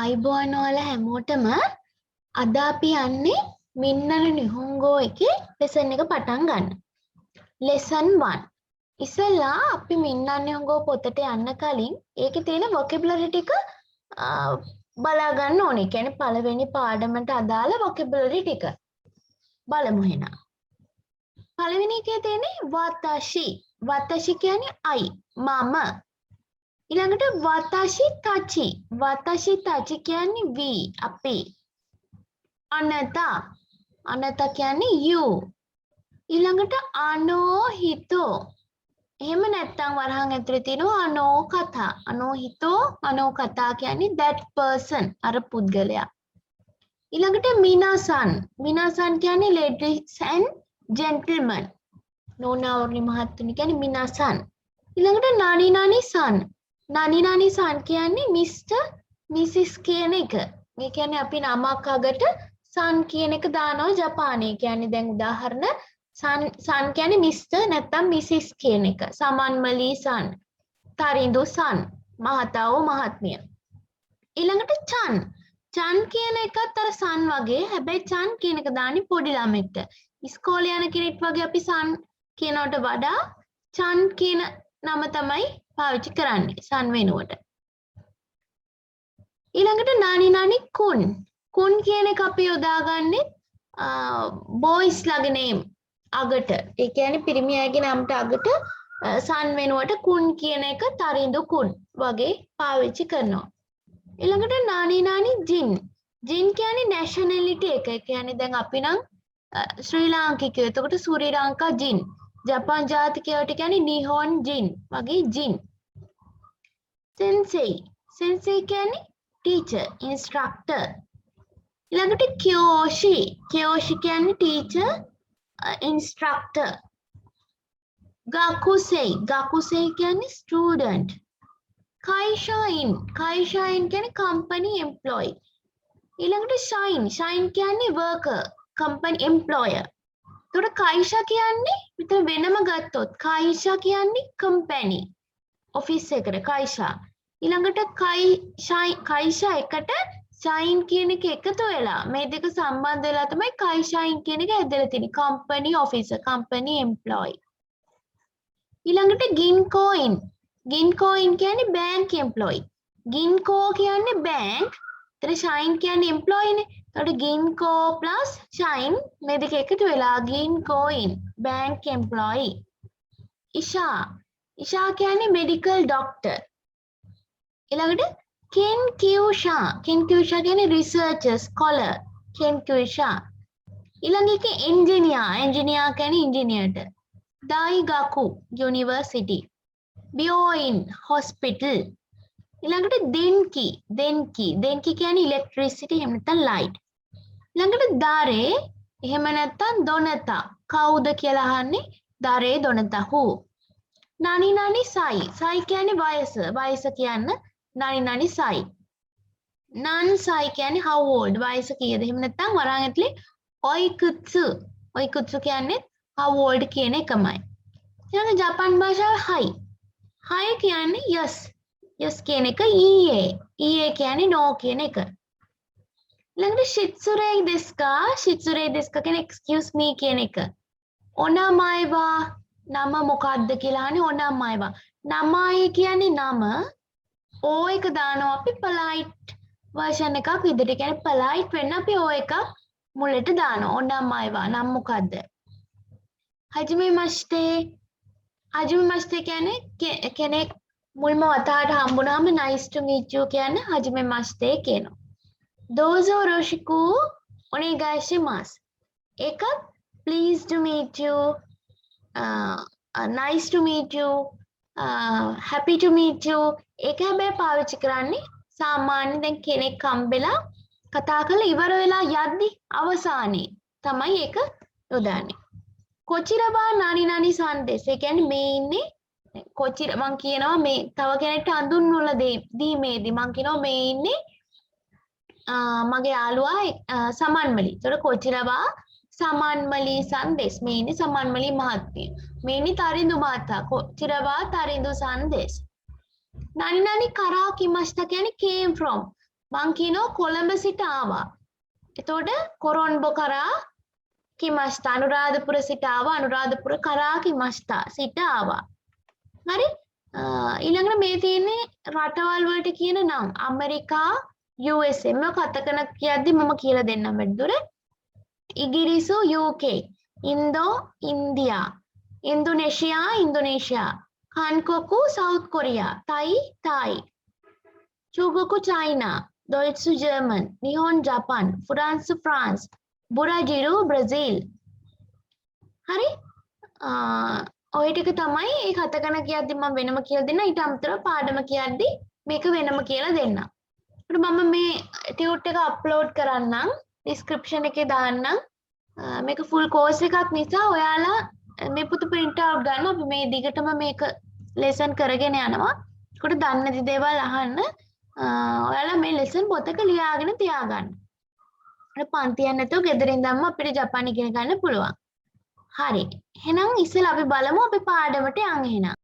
අයිබෝන් ඔයාලා හැමෝටම අද අපි යන්නේ මින්නන නිහොංගෝ එකේ ලෙසන් එක පටන් ගන්න. ලෙසන් 1. ඉස්සෙල්ලා අපි මින්නන නිහොංගෝ පොතට යන්න කලින් ඒකේ තියෙන vocabulary ටික බලා ගන්න ඕනේ. කියන්නේ පළවෙනි පාඩමට අදාළ vocabulary ටික. බලමු එහෙනම්. පළවෙනි එකේ තියෙන්නේ වතාෂි. වතාෂි කියන්නේ I මම. ඊළඟට වතාෂි තාචි. වතාෂි තාචි කියන්නේ we අපි. අනතා. අනතා කියන්නේ you. ඊළඟට අනෝ හිතෝ. එහෙම නැත්නම් වරහන් ඇතුලේ තියෙනවා අනෝ කතා. අනෝ හිතෝ අනෝ කතා කියන්නේ that person අර පුද්ගලයා. ඊළඟට මිනාසන්. මිනාසන් කියන්නේ ladies and gentlemen. නෝනාවරි මහත්තුනි කියන්නේ මිනාසන්. ඊළඟට නානි නානි සන්. නානි නානි සන් කියන්නේ මිස්ටර් මිසිස් කියන එක. මේ කියන්නේ අපි නමක් අගට සන් කියන එක දානවා ජපානයේ. කියන්නේ දැන් උදාහරණ සන් කියන්නේ මිස්ටර් නැත්නම් මිසිස් කියන එක. සමන්මලී සන්. තරිඳු සන්. මහතාවෝ මහත්මිය. ඊළඟට චන්. චන් කියන එකත් අර සන් වගේ. හැබැයි චන් කියන එක දාන්නේ පොඩි ළමෙක්ට. ඉස්කෝලේ යන කෙනෙක් වගේ අපි සන් කියනවට වඩා චන් කියන නම තමයි පාවිච්චි කරන්නේ සන් වෙනුවට. ඊළඟට නානි නානි කුන්. කුන් කියන එක අපි යොදාගන්නේ බොයිස් ලගේ නේම් අගට. ඒ කියන්නේ පිරිමි අයගේ නමට අගට සන් වෙනුවට කුන් කියන එක තරිඳු කුන් වගේ පාවිච්චි කරනවා. ඊළඟට නානි නානි ජින්. ජින් කියන්නේ නැෂනැලිටි එක. ඒ කියන්නේ දැන් අපි නම් ශ්‍රී ලාංකිකයෝ. එතකොට ශ්‍රී ලංකා ජින්. ජපාන් ජාතිකයෝට කියන්නේ නිහොන් ජින් වගේ ජින්. සෙන්සෙයි. සෙන්සෙයි කියන්නේ ටීචර්, ඉන්ස්ට්‍රක්ටර්. ඊළඟට කියෝෂි. කියෝෂි කියන්නේ ටීචර්, ඉන්ස්ට්‍රක්ටර්. ගකුසෙයි. ගකුසෙයි කියන්නේ ස්ටුඩන්ට්. කයිෂයින්. කයිෂයින් කියන්නේ කම්පැනි එම්ප්ලොයි. ඊළඟට ෂයින්. ෂයින් කියන්නේ වර්කර්, කම්පැනි එම්ප්ලොයර්. එතකොට කයිෂා කියන්නේ විතර වෙනම ගත්තොත් කයිෂා කියන්නේ කම්පැනි ඔෆිස් එකට කයිෂා. ඊළඟට කයිෂා එකට ෂයින් කියන එක එකතු වෙලා මේ දෙක සම්බන්ධ වෙලා තමයි කයිෂයින් කියන එක ඇදලා තියෙන්නේ. Company officer, company employee. ඊළඟට ගින්කෝයින්. ගින්කෝයින් කියන්නේ බැංක් එම්ප්ලොයි. ගින්කෝ කියන්නේ බැංක්. එතන ෂයින් කියන්නේ එම්ප්ලොයිනේ. එතකොට ගින්කෝ ප්ලස් ෂයින් මේ දෙක එකතු වෙලා ගින්කෝයින් බැංක් එම්ප්ලොයි. ඉෂා. ඉෂා කියන්නේ මෙඩිකල් ඩොක්ටර්. ඊළඟට කෙන්කියුෂා. කෙන්කියුෂා කියන්නේ රිසර්චර්, ස්කෝලර්. කෙන්කියුෂා. ඊළඟ එක එන්ජිනියර්. එන්ජිනියර් කියන්නේ ඉංජිනේර්ට. දායිගකු යුනිවර්සිටි. බියෝයින් හොස්පිටල්. ඊළඟට දෙන්කි. දෙන්කි. දෙන්කි කියන්නේ ඉලෙක්ට්‍රිසිටි එහෙම නැත්නම් ලයිට්. ඊළඟට දාරේ එහෙම නැත්නම් දොනතා. කවුද කියලා අහන්නේ දාරේ දොනතා who. නානි නානි සයි. සයි කියන්නේ වයස. වයස කියන්න නානි නානි සයි. නන් සයි කියන්නේ how old. වයස කීයද? එහෙම නැත්නම් වරන් ඇතුලේ ඔයිකුත්සු. ඔයිකුත්සු කියන්නේ how old කියන එකමයි. ඊළඟ ජපාන් භාෂාවේ හයි. හයි කියන්නේ yes. yes කියන එක ඊයේ. ඊයේ කියන්නේ no කියන එක. ඊළඟට shitsurei desu ka. shitsurei desu ka කියන්නේ excuse me කියන එක. ඔනමයිවා. නම මොකක්ද කියලා අහන්නේ ඔනමයිවා. නමයි කියන්නේ නම. ඕ එක දානවා අපි polite version එකක් විදිහට. කියන්නේ polite වෙන්න අපි ඕ එකක් මුලට දානවා. ඔනමයිවා. නම් මොකද්ද? හජිමේ මස්තේ. හජිමේ මස්තේ කියන්නේ කෙනෙක් මුල්ම වතාවට හම්බුනාම nice to meet you කියන්නේ හජිමේ මස්තේ කියනවා. දෝසෝ රොෂිකු ඔනේගායිසිමාස්. ඒකත් pleased to meet you, nice to meet you, happy to meet you. ඒක හැබැයි පාවිච්චි කරන්නේ සාමාන්‍ය දැන් කෙනෙක් හම්බෙලා කතා කරලා ඉවර වෙලා යද්දි අවසානයේ තමයි ඒක යොදන්නේ. කොචිරබා නානි නානි සන්දෙස්. ඒ කියන්නේ මේ ඉන්නේ කොචිර මං කියනවා මේ තව කෙනෙක්ට හඳුන්වලා දීමේදී මං කියනවා මේ ඉන්නේ මගේ යාළුවා සමන්මලි. ඒතකොට කොචිරබා සමන්මලි සන්දෙස්. මේ ඉන්නේ සමන්මලි මහත්මිය. මේ ඉන්නේ තරිඳු මහතා. කොචිරබා තරිඳු සන්දෙස්. නානි නානි කරා කිමස්තා කියන්නේ came from. මං කියනවා කොළඹ සිට ආවා. එතකොට කොරොන්බෝ කරා කිමස්තා අනුරාධපුර සිට ආවා අනුරාධපුර කරා කිමස්තා සිට ආවා. හරි? ඊළඟට මේ තියෙන්නේ රටවල් වලට කියන නම් ඇමරිකා USA මම කතකන කියද්දි මම කියලා දෙන්නම් වැඩිදුර. ඉගිරිසු UK ඉන්දෝ ඉන්දියා ඉන්දුනේෂියා ඉන්දුනේෂියා හාන්කොකු සවුත් කොරියා තායි චුගොකු චයිනා ඩොයිට්සු ජර්මන් නිහොන් ජපාන් ෆ්‍රාන්ස් ෆ්‍රාන්ස් බුරාජිලු බ්‍රසීල්. හරි? ඔය ටික තමයි ඒ කතකන කියද්දි මම වෙනම කියලා දෙන්න. ඊට අමතරව පාඩම කියද්දි මේක වෙනම කියලා දෙන්න. ඊට මම මේ ටියුට් එක අප්ලෝඩ් කරන්නම් ඩිස්ක්‍රිප්ෂන් එකේ දාන්නම්. මේක ෆුල් කෝස් එකක් නිසා ඔයාලා මේ පුත print out ගන්න. අපි මේ දිගටම මේක ලෙසන් කරගෙන යනවා. ඒකට දන්නේ නැති දේවල් අහන්න. ඔයාලා මේ ලෙසන් පොතක ලියාගෙන තියාගන්න. අපිට පන්තියක් නැතුව ගෙදර ඉඳන්ම අපිට ජපානි ඉගෙන ගන්න පුළුවන්. හරි. එහෙනම් ඉස්සෙල්ලා අපි බලමු අපි පාඩමට යන් එහෙනම්.